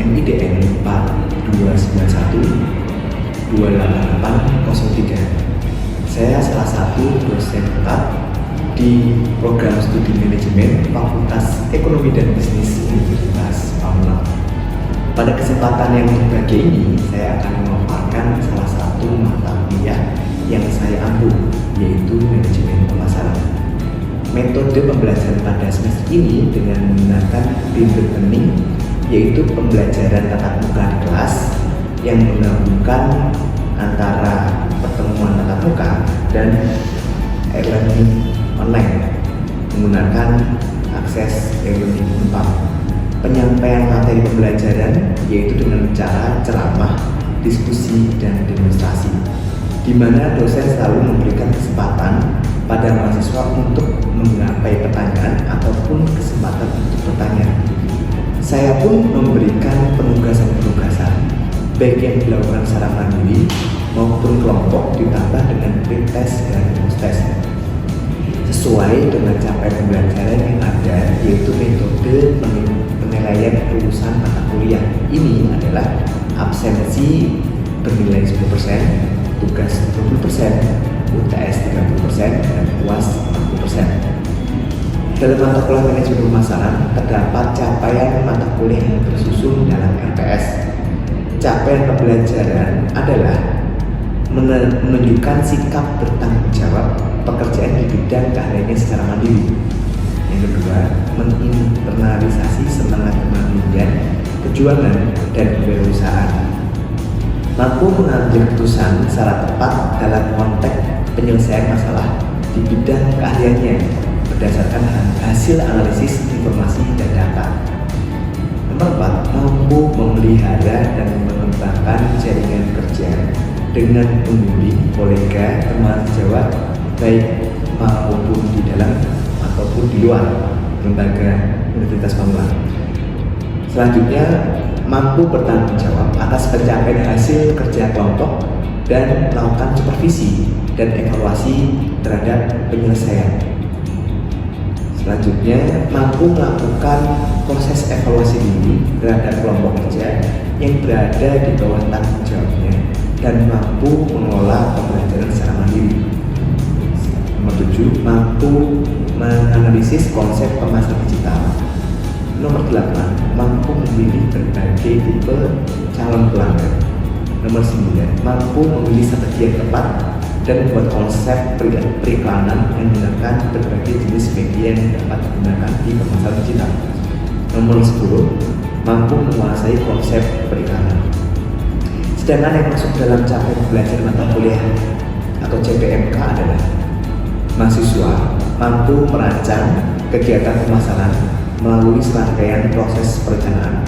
NIDN 4291-28803. Saya salah satu dosen tetap di program studi manajemen Fakultas Ekonomi dan Bisnis Universitas Pamulang. Pada kesempatan yang berbahagia ini, saya akan memaparkan salah satu mata kuliah yang saya ambil, yaitu manajemen pemasaran. Metode pembelajaran pada semester ini dengan menggunakan blended learning, yaitu pembelajaran tatap muka di kelas yang menggabungkan antara pertemuan tatap muka dan e-learning online menggunakan akses e-learning 4. Penyampaian materi pembelajaran yaitu dengan cara ceramah, diskusi, dan demonstrasi, di mana dosen selalu memberikan kesempatan pada mahasiswa untuk menggapai pertanyaan ataupun kesempatan untuk bertanya. Saya pun memberikan penugasan-penugasan baik yang dilakukan secara mandiri maupun kelompok ditambah dengan pretest dan post-test sesuai dengan capaian pembelajaran yang ada, yaitu metode penilaian kelulusan mata kuliah. Ini adalah absensi bernilai 10%, tugas 20%, UTS 30%, dan UAS 40%. Dalam mata kuliah manajemen pemasaran terdapat capaian mata kuliah yang tersusun dalam LPS. Capaian pembelajaran adalah menunjukkan sikap bertanggung jawab pekerjaan di bidang keahliannya secara mandiri. Yang kedua, menginternalisasi semangat kemandirian, kejuangan, dan kewirausahaan. Mampu mengambil keputusan secara tepat dalam konteks penyelesaian masalah di bidang keahliannya berdasarkan hasil analisis informasi dan data. Nomor 4, mampu memelihara dan mengembangkan jaringan kerja dengan membimbing kolega teman sejawat baik maupun di dalam ataupun di luar lembaga Universitas Pamulang. Selanjutnya, mampu bertanggung jawab atas pencapaian hasil kerja kelompok dan melakukan supervisi dan evaluasi terhadap penyelesaian. Selanjutnya, mampu melakukan proses evaluasi diri terhadap kelompok kerja yang berada di bawah tanggung jawabnya dan mampu mengelola pembelajaran secara mandiri. Nomor 7, mampu menganalisis konsep pemasaran digital. Nomor 8, mampu memilih berbagai tipe calon pelanggan. Nomor 9, mampu memilih strategi yang tepat dan membuat konsep periklanan yang menggunakan berbagai jenis media yang dapat digunakan di pemasaran digital. Nomor 10, mampu menguasai konsep periklanan. Sedangkan yang masuk dalam capaian belajar mata kuliah atau CPMK adalah mahasiswa mampu merancang kegiatan pemasaran melalui serangkaian proses perencanaan,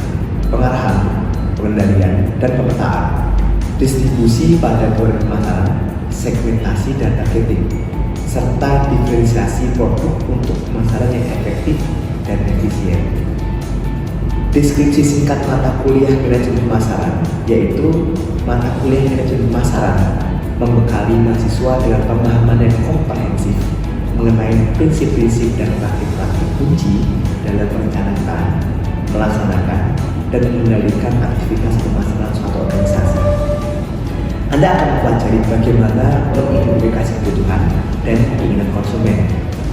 pengarahan, pengendalian, dan pemetaan, distribusi pada pola pemasaran, segmentasi dan targeting, serta diferensiasi produk untuk pemasaran yang efektif dan efisien. Deskripsi singkat mata kuliah manajemen pemasaran, yaitu mata kuliah manajemen pemasaran membekali mahasiswa dengan pemahaman yang komprehensif mengenai prinsip-prinsip dan praktik-praktik kunci dalam merencanakan, melaksanakan, dan mengendalikan aktivitas pemasaran suatu organisasi. Anda akan mempelajari bagaimana mengidentifikasi kebutuhan dan keinginan konsumen,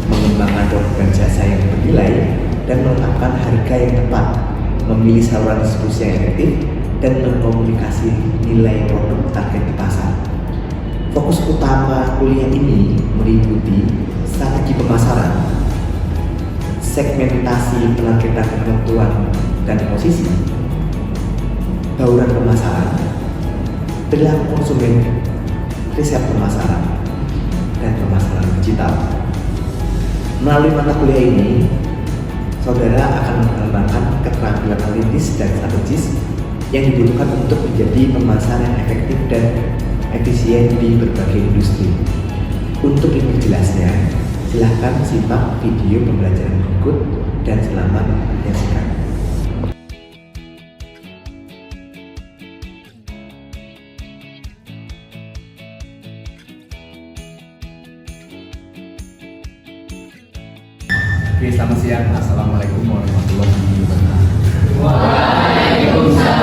mengembangkan produk dan jasa yang bernilai, dan menetapkan harga yang tepat, memilih saluran distribusi yang efektif, dan mengkomunikasi nilai produk target di pasar. Fokus utama kuliah ini meliputi strategi pemasaran, segmentasi penargetan kebutuhan dan posisi, bauran pemasaran, perilaku konsumen, riset pemasaran, dan pemasaran digital. Melalui mata kuliah ini, saudara akan mengembangkan keterampilan analitis dan strategis yang dibutuhkan untuk menjadi pemasaran yang efektif dan efisien di berbagai industri. Untuk lebih jelasnya, silahkan simak video pembelajaran berikut dan selamat menyaksikan. Oke, selamat siang. Assalamualaikum warahmatullahi wabarakatuh. Waalaikumsalam.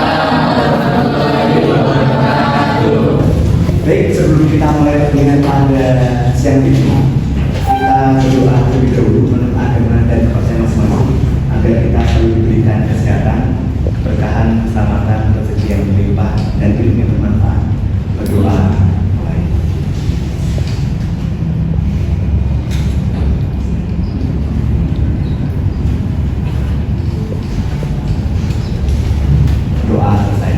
diberikan kesehatan, keberkahan, keselamatan, rezeki yang berlimpah, dan ilmu yang bermanfaat. Berdoa. Doa selesai.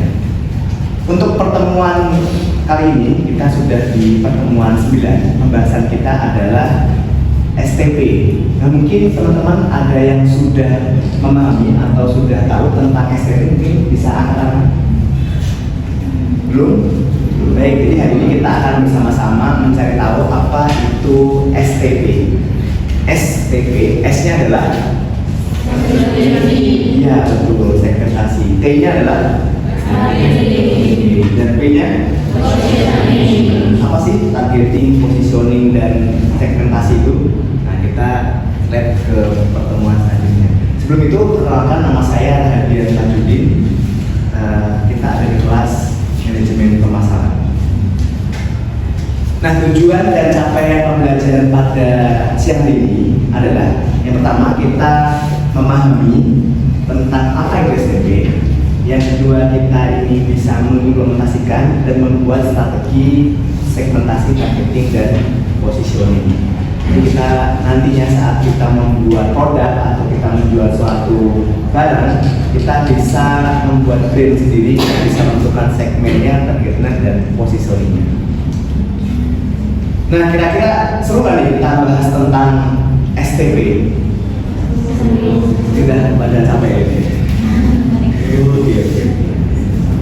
Untuk pertemuan kali ini kita sudah di pertemuan 9. Pembahasan kita adalah STP. Nah, mungkin teman-teman ada yang sudah memahami atau sudah tahu tentang STP, mungkin bisa angkat. Belum? Baik, jadi hari ini kita akan bersama-sama mencari tahu apa itu STP. STP, S-nya adalah iya, betul, segmentasi. T-nya adalah dan P-nya apa sih? Targeting, positioning, dan segmentasi itu. Nah, kita lihat ke pertemuan selanjutnya. Sebelum itu, perkenalkan, nama saya Hadian Tajudin. Kita ada di kelas manajemen pemasaran. Nah, tujuan dan capaian pembelajaran pada siang hari ini adalah yang pertama, kita memahami tentang apa itu STP. Yang kedua, kita ini bisa mengimplementasikan dan membuat strategi segmentasi, targeting, dan positioning. Jadi kita nantinya saat kita membuat produk atau kita menjual suatu barang, kita bisa membuat brand sendiri, kita bisa menentukan segmennya, targetnya, dan positioningnya. Nah, kira-kira seru kan nih kita bahas tentang STP? Tidak pada sampai ini.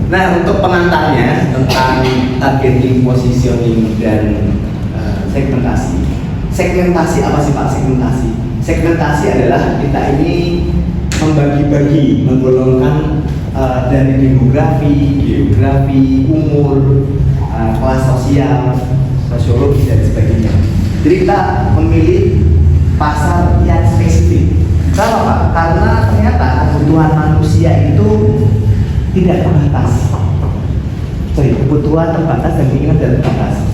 Nah, untuk pengantarnya tentang targeting, positioning, dan segmentasi. Segmentasi apa sih Pak? Segmentasi adalah kita ini membagi-bagi, menggolongkan dari demografi, geografi, umur, kelas sosial, sosiologi, dan sebagainya. Jadi kita memilih pasar yang spesifik. Kenapa Pak? Karena ternyata kebutuhan manusia itu tidak terbatas. Kebutuhan terbatas dan keinginan tidak terbatas.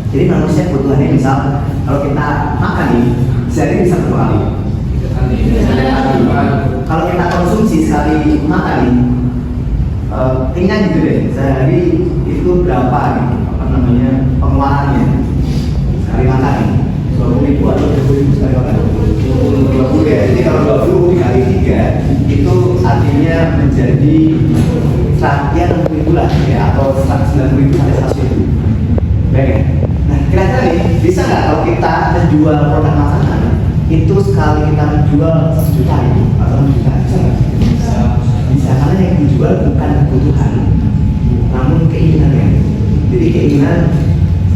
Jadi manusia kebutuhannya misal kalau kita makan nih, sehari bisa berapa kali? Kalau kita konsumsi sekali makan nih, kenyang gitu deh. Sehari itu berapa nih? Apa namanya pengeluarannya? Sekali makan nih, 20.000 atau 30.000 sekali makan? 20 ya. Jadi kalau 20 dikali 3 itu artinya menjadi 160.000 lah ya, atau 190.000 sampai 100.000. Baik ya. Nah, kira-kira nih bisa nggak kalau kita menjual produk makanan itu sekali kita menjual 1 juta itu atau 6 juta, bisa nggak? Bisa, karena yang dijual bukan kebutuhan, namun keinginannya. Jadi keinginan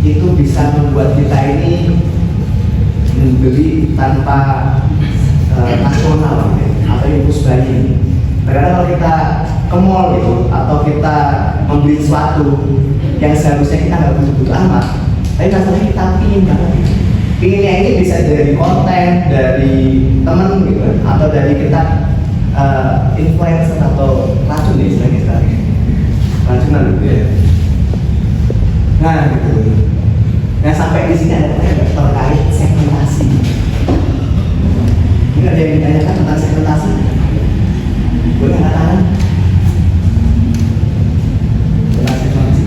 itu bisa membuat kita ini membeli tanpa nasional ya, atau impulse buying. Karena kalau kita ke mall gitu, atau kita membeli sesuatu yang seharusnya kita nggak butuh-butuh amat, tapi masalahnya kita pingin banget. Pinginnya ini bisa dari konten, dari temen gitu, atau dari kita influencer atau racun ya istilahnya, racunan gitu ya. Nah gitu. Nah, sampai di sini ada terkait segmentasi. Ini ada yang ditanyakan tentang segmentasi? Boleh angkat tangan?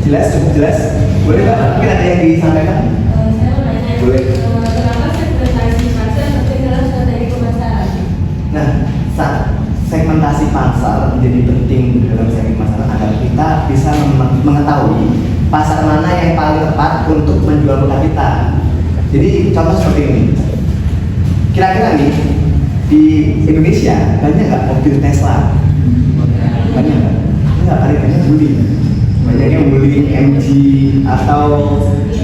Jelas, cukup jelas. Boleh Pak? Mungkin ada yang disampaikan? Saya mau nanya. Boleh. Kenapa segmentasi pasar penting dalam strategi pemasaran? Nah, segmentasi pasar menjadi penting dalam strategi pemasaran agar kita bisa mengetahui pasar mana yang paling tepat untuk menjual produk kita. Jadi contoh seperti ini. Kira-kira nih di Indonesia banyak nggak mobil Tesla? Banyak nggak? Nggak, paling banyak Wuling. Banyaknya Wuling, MG, atau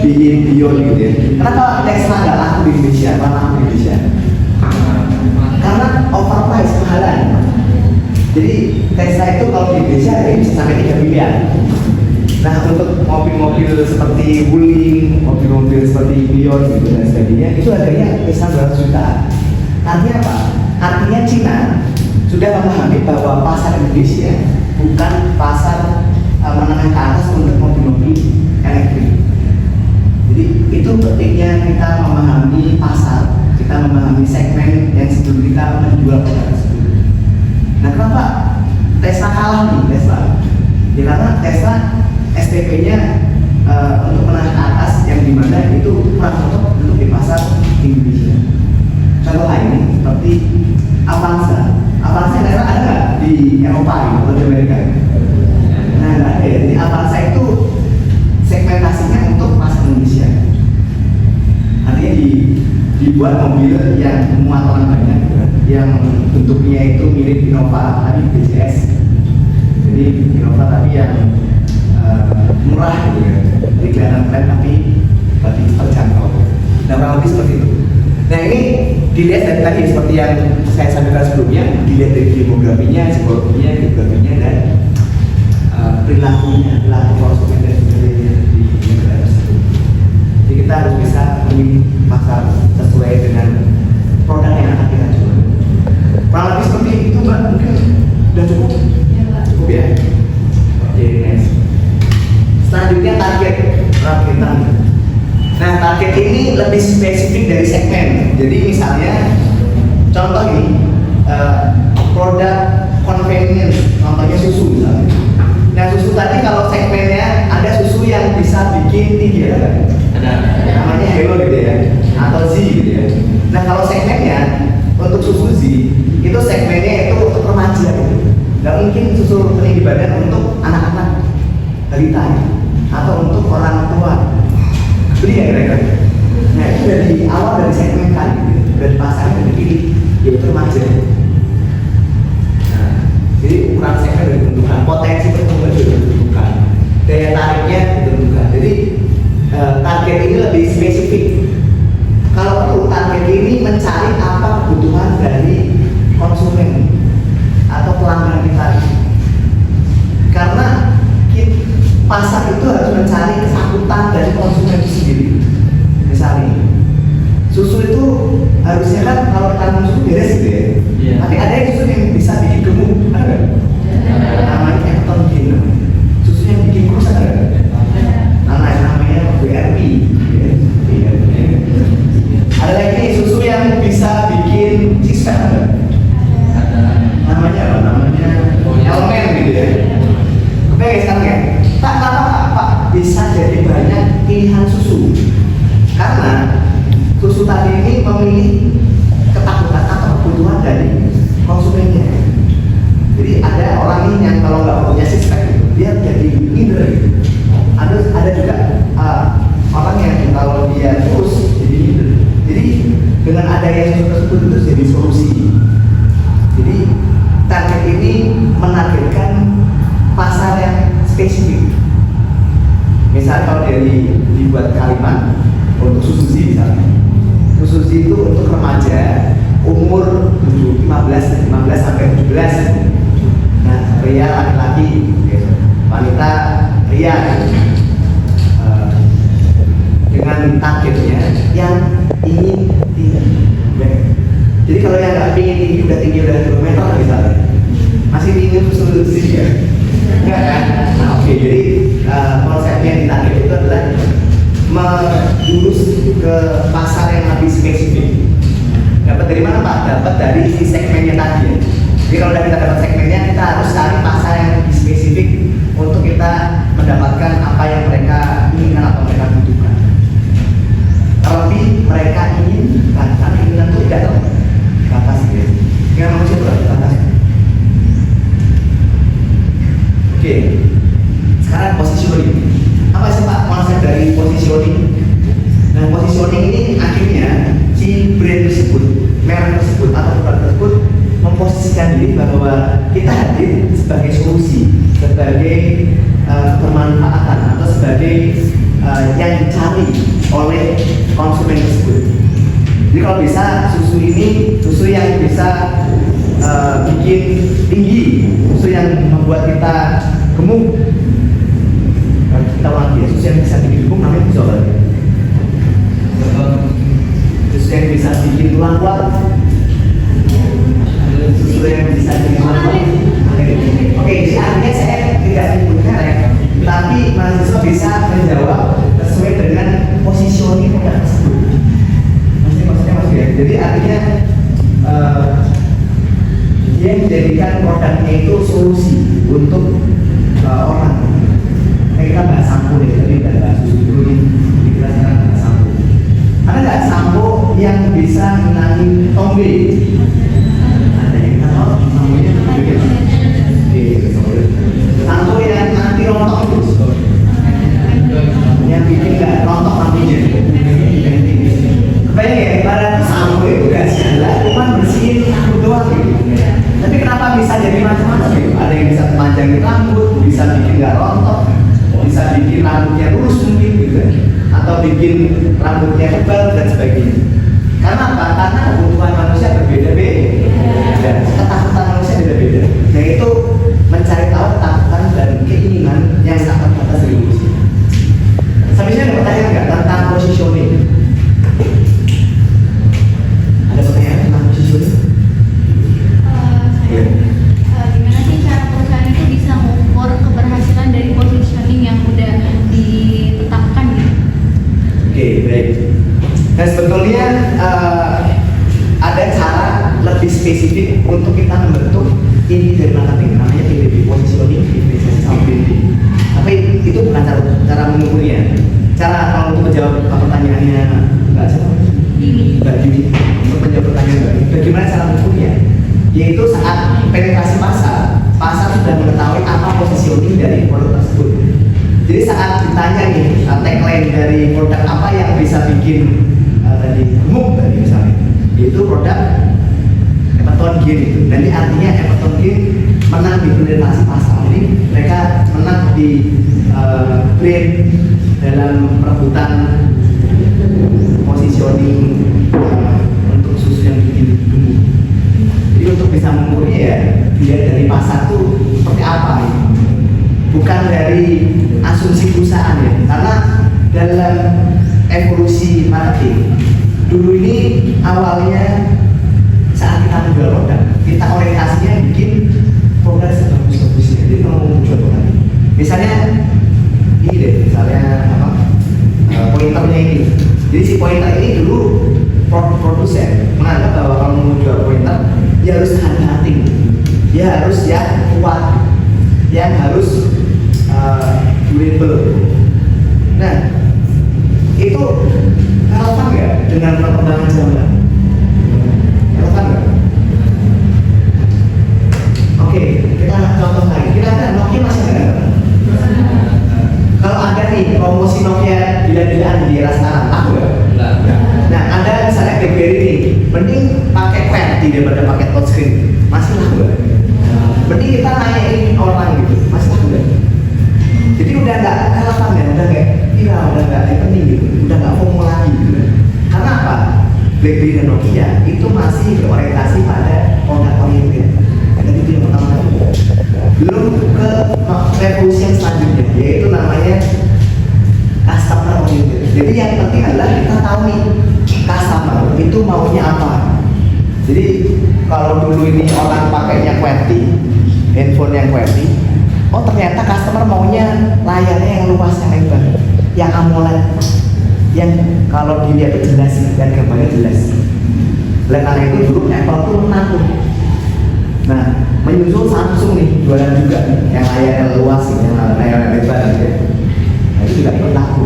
Bion gitu ya. Kenapa Tesla nggak laku di Indonesia? Kenapa laku di Indonesia? Karena overprice, kemahalan. Jadi Tesla itu kalau di Indonesia ini bisa sampai 3 miliar. Nah, untuk mobil-mobil seperti Wuling, mobil-mobil seperti Bion gitu dan sebagainya, itu harganya bisa 200 juta. Artinya apa? Artinya Cina sudah memahami bahwa pasar Indonesia bukan pasar menengah ke atas untuk mobil-mobil elektrik. Jadi itu pentingnya kita memahami pasar, kita memahami segmen yang sebelum kita menjual produk tersebut. Tesla STP-nya untuk menengah ke atas yang dimana itu kurang cocok untuk di pasar Indonesia. Contoh lain seperti Avanza. Avanza ada nggak di Eropa atau di Amerika? Nah, nggak ada. Jadi Avanza itu segmentasinya untuk pasar Indonesia. Artinya dibuat mobil yang muat orang banyak, yang bentuknya itu mirip Innova tapi BCS. Jadi Innova tapi yang murah gitu ya. Jadi kelihatan keren tapi terjangkau. Nah, kurang lebih seperti itu. Nah, ini dilihat dari tadi seperti yang saya sampaikan sebelumnya, dilihat dari demografinya, psikologinya, geografinya dan perilaku konsumen dan sebagainya di negara tersebut. Jadi kita harus bisa memilih pasar sesuai dengan produk yang akan kita jual. Kurang lebih seperti itu, Mbak. Mungkin sudah cukup? Ya, Pak. Cukup ya. Oke, next. Selanjutnya targetan. Nah, target ini lebih spesifik dari segmen. Jadi misalnya contoh ini produk convenience, contohnya susu misalnya. Nah, susu tadi kalau segmennya ada susu yang bisa bikin tinggi ya, namanya Hello gitu ya, atau Z gitu ya. Nah, kalau segmennya untuk susu Z itu segmennya itu untuk remaja gitu. Nggak mungkin susu peninggi badan untuk anak-anak balita ya, atau untuk orang tua. Beli ya kira-kira. Nah, itu dari awal dari segmen kali gitu. Dari pasarnya dipilih yaitu remaja. Nah, jadi ukuran segmen sudah ditentukan, potensi pertumbuhan sudah ditentukan, daya tariknya ditentukan. Jadi target ini lebih spesifik. Kalau perlu target ini mencari apa kebutuhan dari konsumen atau pelanggan kita. Karena pasar itu harus mencari kesakutan dari konsumen itu sendiri. Misalnya susu itu harusnya kan kalau kita minum susu beres gitu ya. Yeah. Tapi ada yang susu yang bisa bikin gemuk, ada nggak? Namanya Epton Gin. Susu yang bikin kurus ada nggak? Namanya BRP. Ya. Ada lagi susu yang bisa bikin six pack ada? Namanya apa? Namanya Elemen gitu ya. Oke, sekarang ya. Tak apa-apa bisa jadi banyak pilihan susu. Karena susu tadi ini memilih ketakutan atau kebutuhan dari konsumennya. Jadi ada orang ini yang kalau nggak punya six pack gitu, dia jadi minder gitu. Ada juga orang yang kalau dia terus jadi minder. Jadi dengan adanya susu tersebut itu jadi solusi. Jadi target ini menargetkan pasar yang spesifik. Misal kalau dibuat kalimat untuk susu Z misalnya. Susu Z itu untuk remaja umur 15 sampai 17. Nah, pria laki-laki, wanita pria dengan targetnya yang ingin tinggi. Jadi kalau yang nggak ingin tinggi udah 2 meter misalnya, masih ingin susu Z ya? Enggak kan? Nah, oke, jadi konsepnya di target itu adalah menjurus ke pasar yang lebih spesifik. Dapat dari mana Pak? Dapat dari si segmennya tadi. Jadi kalau udah kita dapat segmennya, kita harus cari pasar yang lebih spesifik untuk kita mendapatkan apa yang mereka inginkan atau mereka butuhkan. Terlebih mereka inginkan, karena keinginan itu tidak terbatas gitu. Keinginan manusia itu terbatas. Oke, sekarang positioning. Apa sih Pak konsep dari positioning? Nah, positioning ini akhirnya si brand tersebut, merek tersebut atau produk tersebut memposisikan diri bahwa kita hadir sebagai solusi, sebagai bermanfaatan atau sebagai yang dicari oleh konsumen tersebut. Jadi kalau bisa susu ini susu yang bisa bikin tinggi, susu yang membuat kita gemuk. Kita ulangi ya, susu yang bisa bikin gemuk namanya susu apa? Susu yang bisa bikin tulang kuat. Susu yang bisa bikin tulang kuat. Oke, jadi artinya saya tidak menyebut merek, tapi mahasiswa bisa menjawab sesuai dengan positioning produk tersebut. Maksudnya ya. Jadi artinya dia menjadikan produknya itu solusi untuk orang. yang bisa menangin tombe? Ada yang tahu namanya? Oke, satu yang nanti rontok itu, yang bikin nggak rontok nantinya. Kebayang ya, ibarat sampo itu gak jalan, cuma bersihin rambut doang gitu. Tapi kenapa bisa jadi macam-macam gitu? Ada yang bisa memanjangin rambut, bisa bikin nggak rontok, bisa bikin rambutnya lurus mungkin gitu, atau bikin rambutnya tebal dan sebagainya. Karena apa? Karena kebutuhan manusia berbeda-beda, ketakutan manusia beda-beda. Yaitu mencari tahu ketakutan dan keinginan yang sangat batas revolusi. Sebenarnya ada pertanyaan nggak tentang positioning? Ada pertanyaan tentang positioning? Gimana sih cara perusahaan itu bisa mengukur keberhasilan dari positioning yang udah ditetapkan gitu? Oke, baik. Dan sebetulnya ada cara lebih spesifik untuk kita membentuk ini dari marketing, namanya PDB, positioning, differentiation, sama branding. Tapi itu bukan cara mengukurnya. Cara kalau untuk menjawab pertanyaannya Mbak siapa? Mbak Yudi, untuk menjawab pertanyaan Mbak Yudi, bagaimana cara mengukurnya? Yaitu saat penetrasi pasar sudah mengetahui apa positioning dari produk tersebut. Jadi saat ditanya nih tagline dari produk apa yang bisa bikin tadi gemuk tadi misalnya, itu produk Everton Gin itu. Nanti artinya Everton Gin menang di penetrasi pasar. Jadi mereka menang di brand dalam perebutan positioning untuk susu yang bikin gemuk. Jadi untuk bisa mengukurnya ya dilihat dari pasar tuh seperti apa ya. Bukan dari asumsi perusahaan ya, karena dalam evolusi marketing dulu ini awalnya saat kita menjual produk, kita orientasinya bikin produk sebagus-bagusnya. Jadi kalau mau menjual produk, misalnya ini deh, misalnya apa pointernya ini. Jadi si pointer ini dulu produsen menganggap bahwa kalau mau menjual pointer, dia harus hati-hati, dia harus yang kuat, yang harus durable. Nah, itu relevan nggak dengan perkembangan zaman? Relevan nggak? Oke, kita contoh lagi. Kita ada Nokia masih ada nggak? Kalau ada nih promosi Nokia bila-bilaan di era sekarang, aku nggak? Nah, ada misalnya BlackBerry nih, mending pakai QWERTY daripada pakai touchscreen. Masih laku nggak? Mending kita nanyain orang gitu, masih laku nggak? Jadi udah nggak relevan ya, udah kayak viral, udah nggak penting gitu, udah nggak FOMO lagi gitu. Karena apa? BlackBerry dan Nokia itu masih berorientasi pada produk oriented. Dan itu yang pertama kali. Belum ke revolusi yang selanjutnya, yaitu namanya customer oriented. Jadi yang penting adalah kita tahu nih customer itu maunya apa. Jadi kalau dulu ini orang pakainya QWERTY, handphone yang QWERTY, oh ternyata customer maunya layarnya yang luas, yang lebar, yang AMOLED, yang kalau dilihat itu jelas dan gambarnya jelas. Oleh karena itu dulu Apple tuh menang tuh. Nah, menyusul Samsung nih jualan juga yang layarnya luas, yang layarnya lebar gitu ya. Nah, itu juga ikut laku.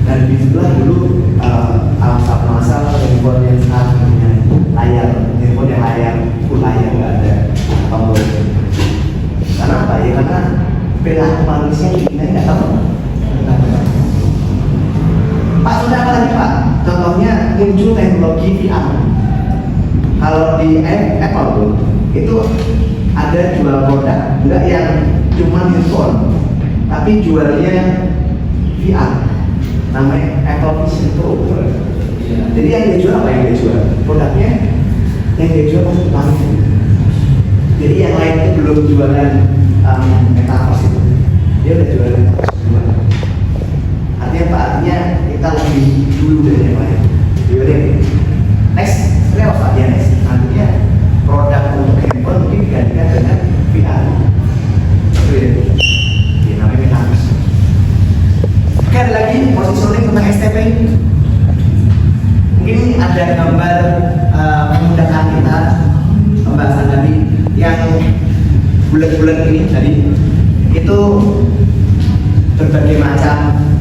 Dan disitulah dulu asal-asal handphone yang sekarang punya layar, handphone yang layar full layar nggak ada tombol. Karena apa ya? Karena perilaku manusia kita nggak tahu. Pak sudah apa lagi Pak? Contohnya muncul teknologi VR. Kalau di Apple tuh itu ada jual produk enggak yang cuma handphone, tapi jualnya VR. Namanya Apple Vision Pro. Jadi yang dia jual apa yang dia jual? Produknya yang dia jual masih langsung. Jadi yang lain itu belum jualan metaverse itu, dia udah jualan metaverse duluan. Artinya apa? Artinya kita lebih dulu dari yang lain. Yaudah, next, sebenarnya apa ya next? Artinya produk untuk handphone mungkin digantikan dengan VR. Itu ya, ini namanya metaverse. Oke, ada lagi positioning tentang STP. Mungkin ada gambar memudahkan kita pembahasan tadi yang bulat-bulat ini tadi itu berbagai macam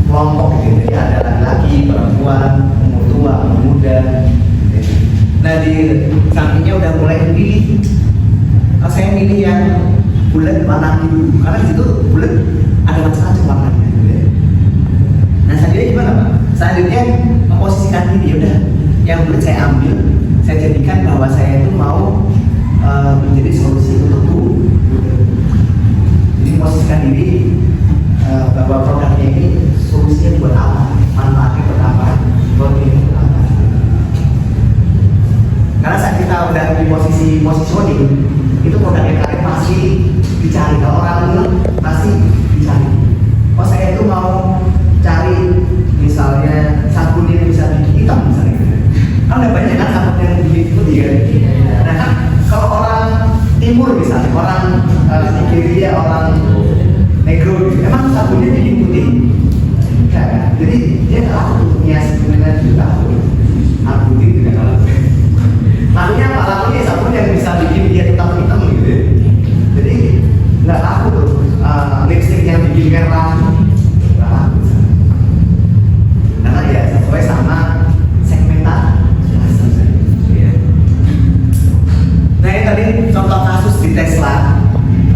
kelompok gitu ya, ada laki-laki, perempuan, umur tua, umur muda, Nah di sampingnya udah mulai memilih. Saya milih yang bulat warna biru karena di situ bulat ada macam-macam warnanya. Nah selanjutnya gimana Pak? Selanjutnya memposisikan diri, udah yang bulat saya ambil, saya jadikan bahwa saya itu mau menjadi solusi untukku. Jadi memposisikan diri bahwa produknya ini solusinya buat apa, manfaatnya buat apa, produknya buat apa. Karena saat kita udah di posisi positioning, itu produk yang kalian pasti dicari. Kalau orang bilang pasti dicari. Oh saya itu mau cari misalnya sabun yang bisa bikin hitam misalnya. Kan udah banyak kan sabun yang bikin putih kan. Nah kan kalau orang timur misalnya, orang Nigeria, orang negro, emang sabunnya bikin putih? Enggak kan? Jadi dia nggak laku untuk hias dengan juga sabun putih tidak laku. Lakunya apa? Lakunya sabun yang bisa bikin dia tetap hitam gitu. Jadi nggak laku tuh lipstick yang bikin merah nggak laku. Karena ya sesuai sama segmentasi. Ya. Nah ini tadi contoh kasus di Tesla.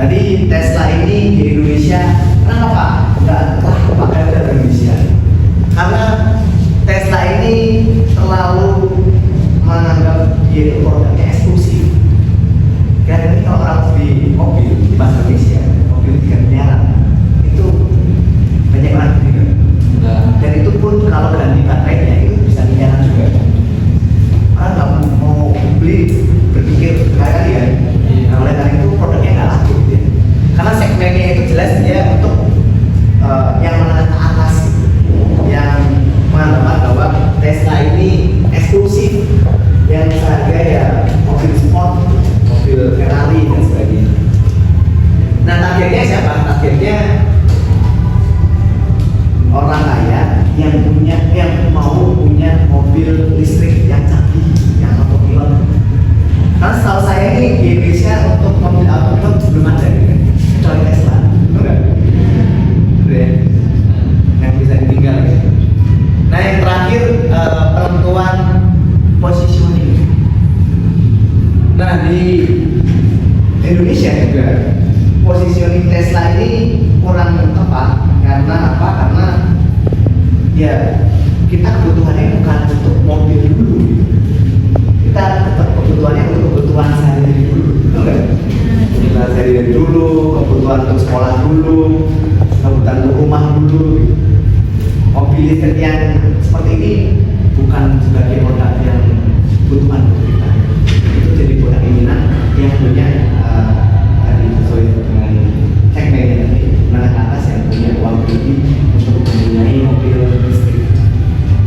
Tadi Tesla ini di Indonesia kenapa nggak pakai di Indonesia? Karena Tesla ini terlalu menganggap dia itu produknya eksklusif. Karena ini kalau orang beli mobil di bahasa Indonesia, mobil 3 miliaran itu banyak orang juga. Dan itu pun kalau ganti baterainya itu bisa miliaran juga. Orang nggak mau beli berpikir kali ya. Nah, oleh karena itu produknya nggak laku gitu ya. Karena segmennya itu jelas dia untuk yang menengah ke atas, yang mengatakan bahwa Tesla ini eksklusif, yang seharga ya mobil sport, mobil Ferrari dan sebagainya. Nah targetnya siapa? Targetnya orang kaya yang mau punya mobil listrik yang canggih, yang autopilot. Karena setahu saya ini di Indonesia untuk mobil autopilot belum ada, kecuali Tesla, enggak? Ya. Yang bisa ditinggal. Nah yang terakhir penentuan positioning. Nah di Indonesia juga positioning Tesla ini kurang tepat. Karena apa? Karena ya kita kebutuhannya bukan untuk mobil dulu. Kita kebutuhannya untuk kebutuhan sehari-hari dulu, betul nggak? Kita sehari-hari dulu, kebutuhan untuk sekolah dulu, kebutuhan untuk rumah dulu. Mobil listrik yang seperti ini bukan sebagai produk yang kebutuhan untuk kita. Itu jadi produk inilah yang punya tadi sesuai dengan segmennya tadi, menengah ke atas yang punya uang lebih untuk mempunyai mobil listrik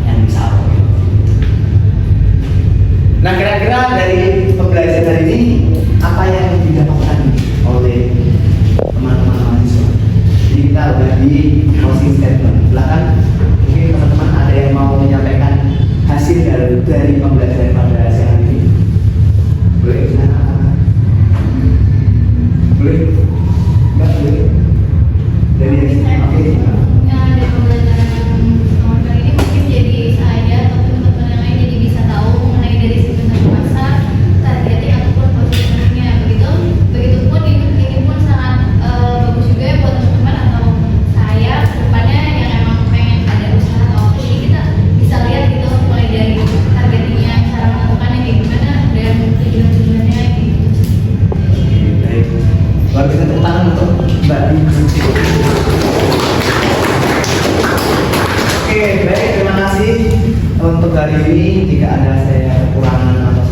yang bisa auto. Nah kira-kira dari pembelajaran hari ini apa yang didapatkan oleh teman-teman mahasiswa? Jadi kita udah di closing statement. Silakan mungkin teman-teman ada yang mau menyampaikan hasil dari pembelajaran pada siang ini. Boleh? Boleh? Enggak boleh? Dari oke. Dari pembelajaran kali ini mungkin jadi saya atau teman-teman yang lain jadi bisa tahu mengenai dari segmentasi pasar, targeting ataupun positioningnya. Begitupun ini pun sangat bagus juga ya buat teman-teman atau saya kedepannya yang emang pengen ada usaha atau apa, jadi kita bisa lihat gitu mulai dari targetingnya, cara menentukannya kayak gimana dan tujuan-tujuannya gitu. Baik. Luar biasa, tepuk tangan untuk Mbak Dwi. Oke, baik, terima kasih untuk hari ini. Jika ada saya kekurangan atau